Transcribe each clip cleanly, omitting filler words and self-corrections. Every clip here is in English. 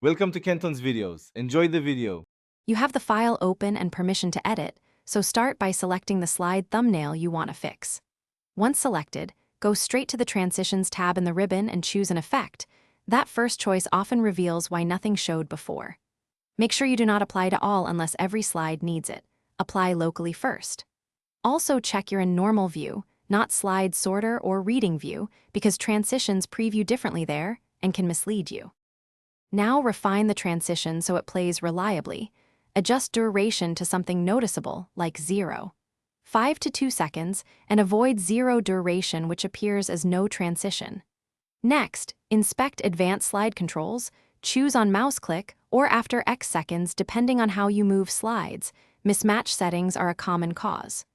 Welcome to Kenton's videos. Enjoy the video. You have the file open and permission to edit, so start by selecting the slide thumbnail you want to fix. Once selected, go straight to the Transitions tab in the ribbon and choose an effect. That first choice often reveals why nothing showed before. Make sure you do not apply to all unless every slide needs it. Apply locally first. Also check you're in normal view, not slide sorter or reading view, because transitions preview differently there and can mislead you. Now refine the transition so it plays reliably. Adjust duration to something noticeable, like 0. 5 to 2 seconds, and avoid 0 duration, which appears as no transition. Next, inspect advanced slide controls. Choose on mouse click or after X seconds depending on how you move slides. Mismatch settings are a common cause.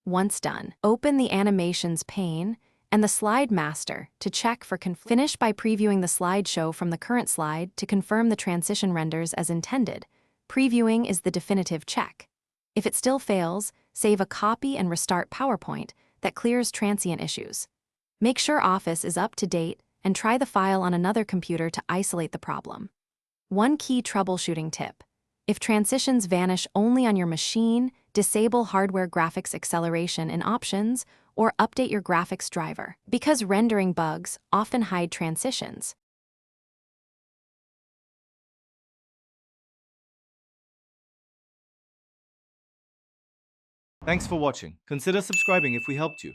Once done, open the Animations pane and the Slide Master to check for finish by previewing the slideshow from the current slide to confirm the transition renders as intended. Previewing is the definitive check. If it still fails, save a copy and restart PowerPoint that clears transient issues. Make sure Office is up to date and try the file on another computer to isolate the problem. One key troubleshooting tip: if transitions vanish only on your machine, disable hardware graphics acceleration in Options or update your graphics driver, because rendering bugs often hide transitions. Thanks for watching. Consider subscribing if we helped you.